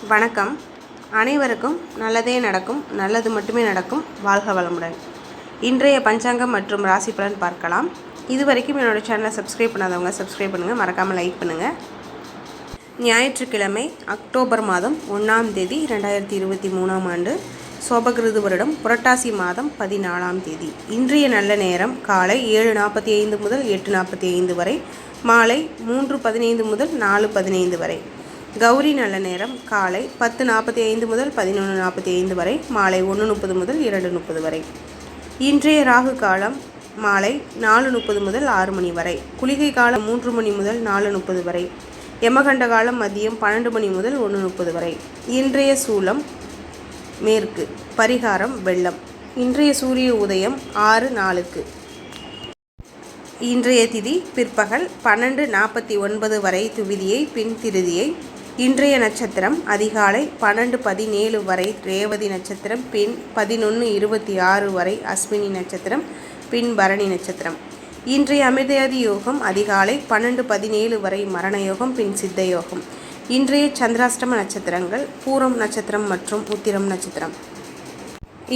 வணக்கம். அனைவருக்கும் நல்லதே நடக்கும், நல்லது மட்டுமே நடக்கும். வாழ்க வளமுடன். இன்றைய பஞ்சாங்கம் மற்றும் ராசி பலன் பார்க்கலாம். இதுவரைக்கும் என்னோடய சேனலை சப்ஸ்கிரைப் பண்ணாதவங்க சப்ஸ்கிரைப் பண்ணுங்கள், மறக்காமல் லைக் பண்ணுங்கள். ஞாயிற்றுக்கிழமை அக்டோபர் மாதம் 1ஆம் தேதி 2023ஆம் ஆண்டு, சோபகிருது வருடம் புரட்டாசி மாதம் 14ஆம் தேதி. இன்றைய நல்ல நேரம் காலை 7:45 முதல் 8:45 வரை, மாலை 3:15 முதல் 4:15 வரை. கௌரி நல்ல நேரம் காலை 10:45 முதல் 11:45 வரை, மாலை 1:30 முதல் 2:30 வரை. இன்றைய ராகு காலம் மாலை 4:30 முதல் 6 மணி வரை. குளிகை காலம் 3 மணி முதல் 4:30 வரை. யமகண்ட காலம் மதியம் 12 மணி முதல் 1:30 வரை. இன்றைய சூலம் மேற்கு. பரிகாரம் வெள்ளம். இன்றைய சூரிய உதயம் 6:04. இன்றைய திதி பிற்பகல் 12:49 வரை துவிதியை, பின் திருதியை. இன்றைய நட்சத்திரம் அதிகாலை 12:17 வரை ரேவதி நட்சத்திரம், பின் 11:26 வரை அஸ்வினி நட்சத்திரம், பின் பரணி நட்சத்திரம். இன்றைய அமிர்தயாதி யோகம் அதிகாலை 12:17 வரை மரண யோகம், பின் சித்த யோகம். இன்றைய சந்திராஷ்டம நட்சத்திரங்கள் பூரம் நட்சத்திரம் மற்றும் உத்திரம் நட்சத்திரம்.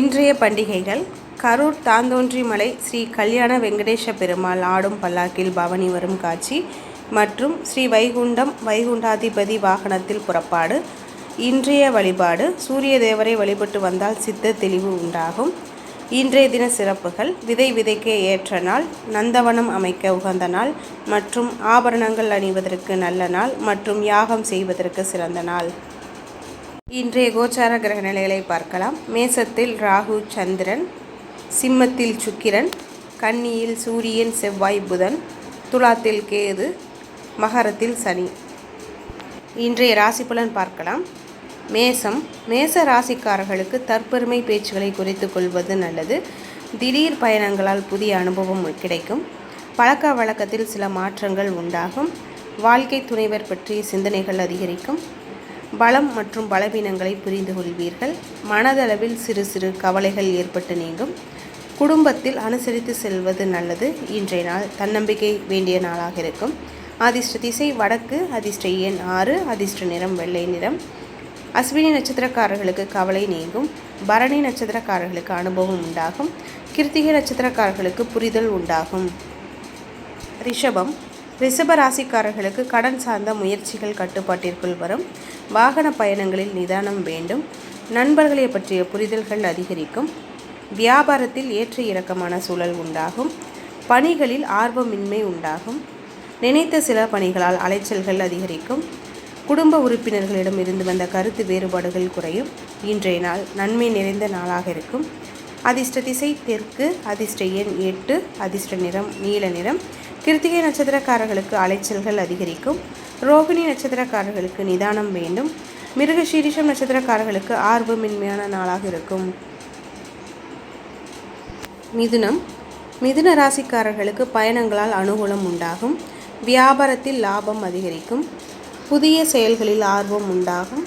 இன்றைய பண்டிகைகள்: கரூர் தாந்தோன்றிமலை ஸ்ரீ கல்யாண வெங்கடேஷ பெருமாள் ஆடும் பல்லாக்கில் பவனி வரும் காட்சி மற்றும் ஸ்ரீ வைகுண்டம் வைகுண்டாதிபதி வாகனத்தில் புறப்பாடு. இன்றைய வழிபாடு: சூரிய தேவரை வழிபட்டு வந்தால் சித்த தெளிவு உண்டாகும். இன்றைய தின சிறப்புகள்: விதை விதைக்க ஏற்ற நாள், நந்தவனம் அமைக்க உகந்த நாள் மற்றும் ஆபரணங்கள் அணிவதற்கு நல்ல நாள் மற்றும் யாகம் செய்வதற்கு சிறந்த நாள். இன்றைய கோச்சார கிரக நிலைகளை பார்க்கலாம். மேசத்தில் ராகு சந்திரன், சிம்மத்தில் சுக்கிரன், கன்னியில் சூரியன் செவ்வாய் புதன், துலாத்தில் கேது, மகரத்தில் சனி. இன்றைய ராசி பலன் பார்க்கலாம். மேச ராசிக்காரர்களுக்கு தற்பெருமை பேச்சுகளை குறைத்து கொள்வது நல்லது. திடீர் பயணங்களால் புதிய அனுபவம் கிடைக்கும். பழக்க வழக்கத்தில் சில மாற்றங்கள் உண்டாகும். வாழ்க்கை துணைவர் பற்றிய சிந்தனைகள் அதிகரிக்கும். பலம் மற்றும் பலவீனங்களை புரிந்து கொள்வீர்கள். மனதளவில் சிறு சிறு கவலைகள் ஏற்பட்டு நீங்கும். குடும்பத்தில் அனுசரித்து செல்வது நல்லது. இன்றைய நாள் தன்னம்பிக்கை வேண்டிய நாளாக இருக்கும். அதிர்ஷ்ட திசை வடக்கு. அதிர்ஷ்ட எண் 6. அதிர்ஷ்ட நிறம் வெள்ளை நிறம். அஸ்வினி நட்சத்திரக்காரர்களுக்கு கவலை நீங்கும். பரணி நட்சத்திரக்காரர்களுக்கு அனுபவம் உண்டாகும். கிருத்திகை நட்சத்திரக்காரர்களுக்கு புரிதல் உண்டாகும். ரிஷப ராசிக்காரர்களுக்கு கடன் சார்ந்த முயற்சிகள் கட்டுப்பாட்டிற்குள் வரும். வாகன பயணங்களில் நிதானம் வேண்டும். நண்பர்களை பற்றிய புரிதல்கள் அதிகரிக்கும். வியாபாரத்தில் ஏற்ற இறக்கமான சூழல் உண்டாகும். பணிகளில் ஆர்வமின்மை உண்டாகும். நினைத்த சில பணிகளால் அலைச்சல்கள் அதிகரிக்கும். குடும்ப உறுப்பினர்களிடம் இருந்து வந்த கருத்து வேறுபாடுகள் குறையும். இன்றைய நாள் நன்மை நிறைந்த நாளாக இருக்கும். அதிர்ஷ்ட திசை தெற்கு. அதிர்ஷ்ட எண் 8. அதிர்ஷ்ட நிறம் நீல நிறம். கிருத்திகை நட்சத்திரக்காரர்களுக்கு அலைச்சல்கள் அதிகரிக்கும். ரோகிணி நட்சத்திரக்காரர்களுக்கு நிதானம் வேண்டும். மிருகசீரிஷம் நட்சத்திரக்காரர்களுக்கு ஆர்வமின்மையான நாளாக இருக்கும். மிதுன ராசிக்காரர்களுக்கு பயணங்களால் அனுகூலம் உண்டாகும். வியாபாரத்தில் லாபம் அதிகரிக்கும். புதிய செயல்களில் ஆர்வம் உண்டாகும்.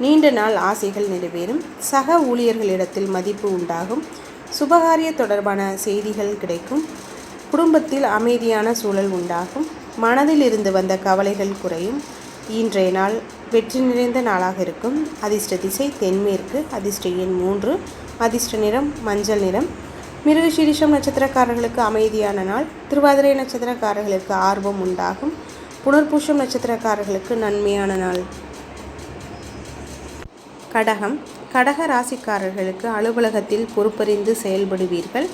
நீண்ட நாள் ஆசைகள் நிறைவேறும். சக ஊழியர்களிடத்தில் மதிப்பு உண்டாகும். சுபகாரிய தொடர்பான செய்திகள் கிடைக்கும். குடும்பத்தில் அமைதியான சூழல் உண்டாகும். மனதில் இருந்து வந்த கவலைகள் குறையும். இன்றைய நாள் வெற்றி நிறைந்த நாளாக இருக்கும். அதிர்ஷ்ட திசை தென்மேற்கு. அதிர்ஷ்ட எண் 3. அதிர்ஷ்ட நிறம் மஞ்சள் நிறம். மிருகசீரிஷம் நட்சத்திரக்காரர்களுக்கு அமைதியான நாள். திருவாதிரை நட்சத்திரக்காரர்களுக்கு ஆர்வம் உண்டாகும். புனர்பூஷம் நட்சத்திரக்காரர்களுக்கு நன்மையான நாள். கடக ராசிக்காரர்களுக்கு அலுவலகத்தில் பொறுப்பறிந்து செயல்படுவீர்கள்.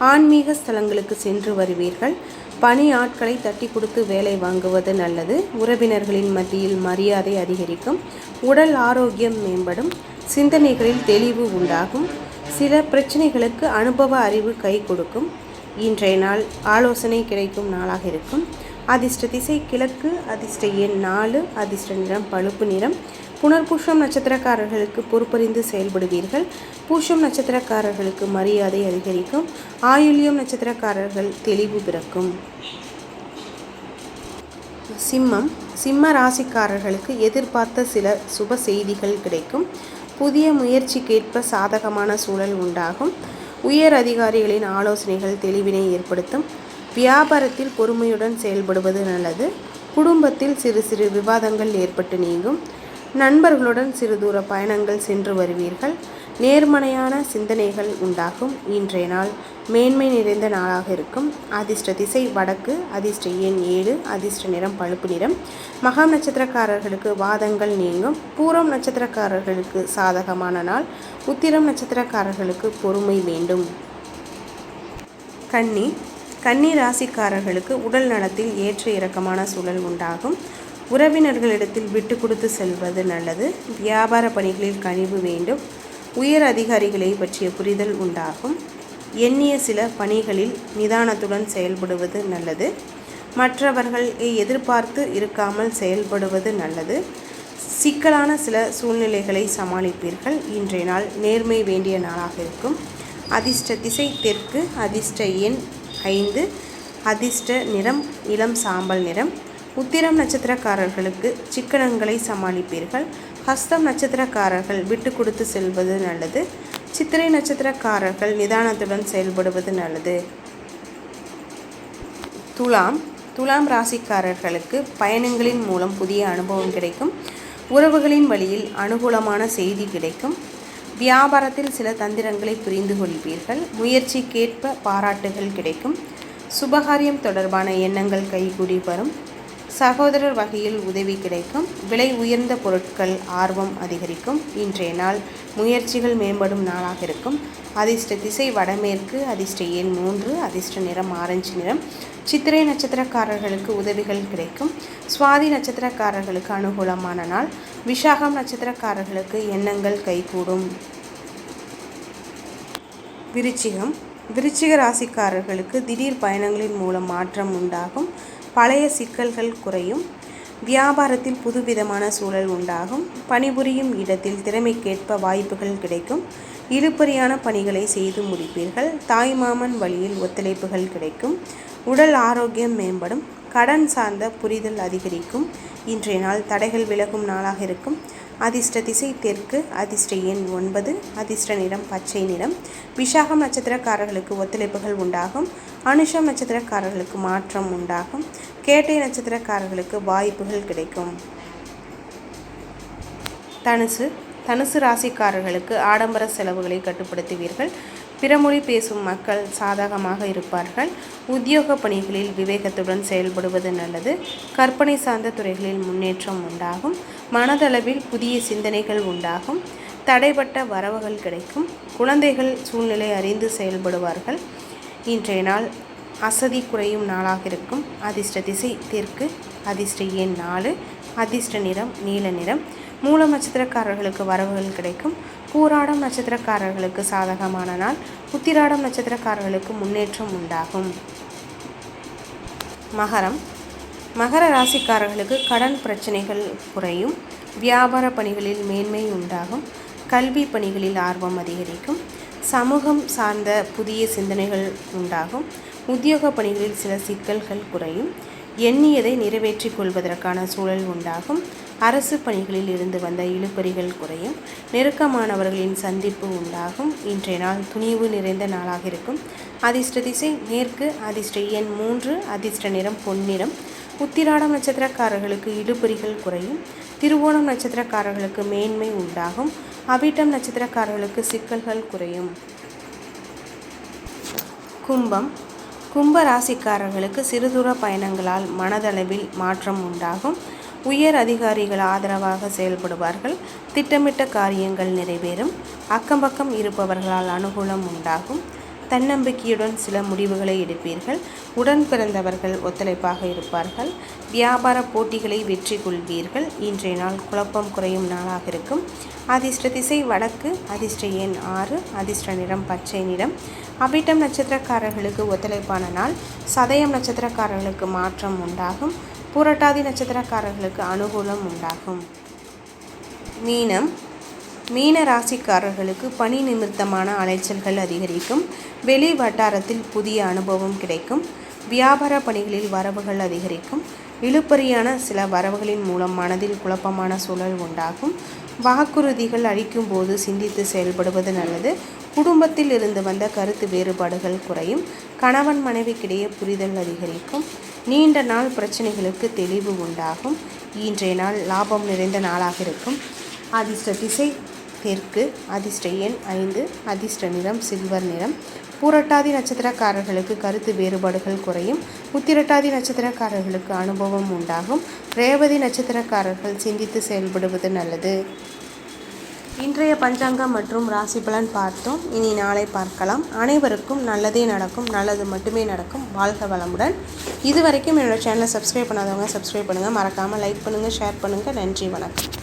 ஆன்மீக ஸ்தலங்களுக்கு சென்று வருவீர்கள். பணி ஆட்களை தட்டி கொடுத்து வேலை வாங்குவது நல்லது. உறவினர்களின் மத்தியில் மரியாதை அதிகரிக்கும். உடல் ஆரோக்கியம் மேம்படும். சிந்தனைகளில் தெளிவு உண்டாகும். சில பிரச்சனைகளுக்கு அனுபவ அறிவு கை கொடுக்கும். இன்றைய நாள் ஆலோசனை கிடைக்கும் நாளாக இருக்கும். அதிர்ஷ்ட திசை கிழக்கு. அதிர்ஷ்ட எண் 4. அதிர்ஷ்ட நிறம் பழுப்பு நிறம். புனர்பூஷம் நட்சத்திரக்காரர்களுக்கு பொறுப்பறிந்து செயல்படுவீர்கள். பூஷம் நட்சத்திரக்காரர்களுக்கு மரியாதை அதிகரிக்கும். ஆயுள்யம் நட்சத்திரக்காரர்கள் தெளிவு பிறக்கும். சிம்ம ராசிக்காரர்களுக்கு எதிர்பார்த்த சில சுப செய்திகள் கிடைக்கும். புதிய முயற்சிக்கேற்ப சாதகமான சூழல் உண்டாகும். உயர் அதிகாரிகளின் ஆலோசனைகள் தெளிவினை ஏற்படுத்தும். வியாபாரத்தில் பொறுமையுடன் செயல்படுவது நல்லது. குடும்பத்தில் சிறு சிறு விவாதங்கள் ஏற்பட்டு நீங்கும். நண்பர்களுடன் சிறு தூர பயணங்கள் சென்று வருவீர்கள். நேர்மறையான சிந்தனைகள் உண்டாகும். இன்றைய நாள் மேன்மை நிறைந்த நாளாக இருக்கும். அதிர்ஷ்ட திசை வடக்கு. அதிர்ஷ்ட எண் 7. அதிர்ஷ்ட நிறம் பழுப்பு நிறம். மகம் நட்சத்திரக்காரர்களுக்கு வாதங்கள் நீங்கும். பூரம் நட்சத்திரக்காரர்களுக்கு சாதகமான நாள். உத்திரம் நட்சத்திரக்காரர்களுக்கு பொறுமை வேண்டும். கன்னி ராசிக்காரர்களுக்கு உடல் நலத்தில் ஏற்ற இறக்கமான சூழல் உண்டாகும். உறவினர்களிடத்தில் விட்டு கொடுத்து செல்வது நல்லது. வியாபார பணிகளில் கனிவு வேண்டும். உயர் அதிகாரிகளை பற்றிய புரிதல் உண்டாகும். எண்ணிய சில பணிகளில் நிதானத்துடன் செயல்படுவது நல்லது. மற்றவர்களை எதிர்பார்த்து இருக்காமல் செயல்படுவது நல்லது. சிக்கலான சில சூழ்நிலைகளை சமாளிப்பீர்கள். இன்றைய நாள் நேர்மை வேண்டிய நாளாக இருக்கும். அதிர்ஷ்ட திசை தெற்கு. அதிர்ஷ்ட எண் 5. அதிர்ஷ்ட நிறம் இளம் சாம்பல் நிறம். உத்திரம் நட்சத்திரக்காரர்களுக்கு சிக்கனங்களை சமாளிப்பீர்கள். ஹஸ்தம் நட்சத்திரக்காரர்கள் விட்டு கொடுத்து செல்வது நல்லது. சித்திரை நட்சத்திரக்காரர்கள் நிதானத்துடன் செயல்படுவது நல்லது. துலாம் ராசிக்காரர்களுக்கு பயணங்களின் மூலம் புதிய அனுபவம் கிடைக்கும். உறவுகளின் வழியில் அனுகூலமான செய்தி கிடைக்கும். வியாபாரத்தில் சில தந்திரங்களை புரிந்து கொள்வீர்கள். முயற்சிக்கேற்ப பாராட்டுகள் கிடைக்கும். சுபகாரியம் தொடர்பான எண்ணங்கள் கைகூடி வரும். சகோதரர் வகையில் உதவி கிடைக்கும். விலை உயர்ந்த பொருட்கள் ஆர்வம் அதிகரிக்கும். இன்றைய நாள் முயற்சிகள் மேம்படும் நாளாக இருக்கும். அதிர்ஷ்ட திசை வடமேற்கு. அதிர்ஷ்ட எண் 3. அதிர்ஷ்ட நிறம் ஆரஞ்சு நிறம். சித்திரை நட்சத்திரக்காரர்களுக்கு உதவிகள் கிடைக்கும். சுவாதி நட்சத்திரக்காரர்களுக்கு அனுகூலமான நாள். விசாகம் நட்சத்திரக்காரர்களுக்கு எண்ணங்கள் கைகூடும். விருச்சிக ராசிக்காரர்களுக்கு திடீர் பயணங்களின் மூலம் மாற்றம் உண்டாகும். பழைய சிக்கல்கள் குறையும். வியாபாரத்தில் புதுவிதமான சூழல் உண்டாகும். பணிபுரியும் இடத்தில் திறமைக்கேற்ப வாய்ப்புகள் கிடைக்கும். இழுபறியான பணிகளை செய்து முடிப்பீர்கள். தாய்மாமன் வழியில் ஒத்துழைப்புகள் கிடைக்கும். உடல் ஆரோக்கியம் மேம்படும். கடன் சார்ந்த புரிதல் அதிகரிக்கும். இன்றைய நாள் தடைகள் விலகும் நாளாக இருக்கும். அதிர்ஷ்ட திசை தெற்கு. அதிர்ஷ்ட எண் 9. அதிர்ஷ்ட நிறம் பச்சை நிறம். விசாகம் நட்சத்திரக்காரர்களுக்கு ஒத்துழைப்புகள் உண்டாகும். அனுஷம் நட்சத்திரக்காரர்களுக்கு மாற்றம் உண்டாகும். கேட்டை நட்சத்திரக்காரர்களுக்கு வாய்ப்புகள் கிடைக்கும். தனுசு ராசிக்காரர்களுக்கு ஆடம்பர செலவுகளை கட்டுப்படுத்துவீர்கள். பிறமொழி பேசும் மக்கள் சாதகமாக இருப்பார்கள். உத்தியோக பணிகளில் விவேகத்துடன் செயல்படுவது நல்லது. கற்பனை சார்ந்த துறைகளில் முன்னேற்றம் உண்டாகும். மனதளவில் புதிய சிந்தனைகள் உண்டாகும். தடைப்பட்ட வரவுகள் கிடைக்கும். குழந்தைகள் சூழ்நிலை அறிந்து செயல்படுவார்கள். இன்றைய நாள் அசதி குறையும் நாளாக இருக்கும். அதிர்ஷ்ட திசை தெற்கு. அதிர்ஷ்ட எண் 4. அதிர்ஷ்ட நிறம் நீல நிறம். மூலம் நட்சத்திரக்காரர்களுக்கு வரவுகள் கிடைக்கும். பூராடம் நட்சத்திரக்காரர்களுக்கு சாதகமான நாள். உத்திராடம் நட்சத்திரக்காரர்களுக்கு முன்னேற்றம் உண்டாகும். மகர ராசிக்காரர்களுக்கு கடன் பிரச்சனைகள் குறையும். வியாபார பணிகளில் மேன்மை உண்டாகும். கல்வி பணிகளில் ஆர்வம் அதிகரிக்கும். சமூகம் சார்ந்த புதிய சிந்தனைகள் உண்டாகும். உத்தியோக பணிகளில் சில சிக்கல்கள் குறையும். எண்ணியதை நிறைவேற்றிக் கொள்வதற்கான சூழல் உண்டாகும். அரசு பணிகளில் இருந்து வந்த இழுபறிகள் குறையும். நெருக்கமானவர்களின் சந்திப்பு உண்டாகும். இன்றைய நாள் துணிவு நிறைந்த நாளாக இருக்கும். அதிர்ஷ்ட திசை மேற்கு. அதிர்ஷ்ட எண் 3. அதிர்ஷ்ட நிறம் பொன்னிறம். உத்திராடம் நட்சத்திரக்காரர்களுக்கு இழுபறிகள் குறையும். திருவோணம் நட்சத்திரக்காரர்களுக்கு மேன்மை உண்டாகும். அவிட்டம் நட்சத்திரக்காரர்களுக்கு சிக்கல்கள் குறையும். கும்ப ராசிக்காரர்களுக்கு சிறுதூர பயணங்களால் மனதளவில் மாற்றம் உண்டாகும். உயர் அதிகாரிகள் ஆதரவாக செயல்படுவார்கள். திட்டமிட்ட காரியங்கள் நிறைவேறும். அக்கம்பக்கம் இருப்பவர்களால் அனுகூலம் உண்டாகும். தன்னம்பிக்கையுடன் சில முடிவுகளை எடுப்பீர்கள். உடன் பிறந்தவர்கள் ஒத்துழைப்பாக இருப்பார்கள். வியாபார போட்டிகளை வெற்றி கொள்வீர்கள். இன்றைய நாள் குழப்பம் குறையும் நாளாக இருக்கும். அதிர்ஷ்ட திசை வடக்கு. அதிர்ஷ்ட எண் 6. அதிர்ஷ்ட நிறம் பச்சை நிறம். அவிட்டம் நட்சத்திரக்காரர்களுக்கு ஒத்துழைப்பான நாள். சதயம் நட்சத்திரக்காரர்களுக்கு மாற்றம் உண்டாகும். பூரட்டாதி நட்சத்திரக்காரர்களுக்கு அனுகூலம் உண்டாகும். மீன ராசிக்காரர்களுக்கு பணி நிமித்தமான அலைச்சல்கள் அதிகரிக்கும். வெளி வட்டாரத்தில் புதிய அனுபவம் கிடைக்கும். வியாபார பணிகளில் வரவுகள் அதிகரிக்கும். இழுபறியான சில வரவுகளின் மூலம் மனதில் குழப்பமான சூழல் உண்டாகும். வாக்குறுதிகள் அளிக்கும் போது சிந்தித்து செயல்படுவது நல்லது. குடும்பத்தில் இருந்து வந்த கருத்து வேறுபாடுகள் குறையும். கணவன் மனைவிக்கிடையே புரிதல் அதிகரிக்கும். நீண்ட நாள் பிரச்சனைகளுக்கு தெளிவு உண்டாகும். இன்றைய நாள் லாபம் நிறைந்த நாளாக இருக்கும். அதிர்ஷ்ட திசை தெற்கு, அதிர்ஷ்ட எண் 5, அதிர்ஷ்ட நிறம் சில்வர் நிறம். பூரட்டாதி நட்சத்திரக்காரர்களுக்கு கருத்து வேறுபாடுகள் குறையும். உத்திரட்டாதி நட்சத்திரக்காரர்களுக்கு அனுபவம் உண்டாகும். ரேவதி நட்சத்திரக்காரர்கள் சிந்தித்து செயல்படுவது நல்லது. இன்றைய பஞ்சாங்கம் மற்றும் ராசி பலன் பார்த்தோம். இனி நாளை பார்க்கலாம். அனைவருக்கும் நல்லதே நடக்கும், நல்லது மட்டுமே நடக்கும். வாழ்க வளமுடன். இதுவரைக்கும் என்னோட சேனலை சப்ஸ்கிரைப் பண்ணாதவங்க சப்ஸ்கிரைப் பண்ணுங்கள். மறக்காமல் லைக் பண்ணுங்கள், ஷேர் பண்ணுங்கள். நன்றி, வணக்கம்.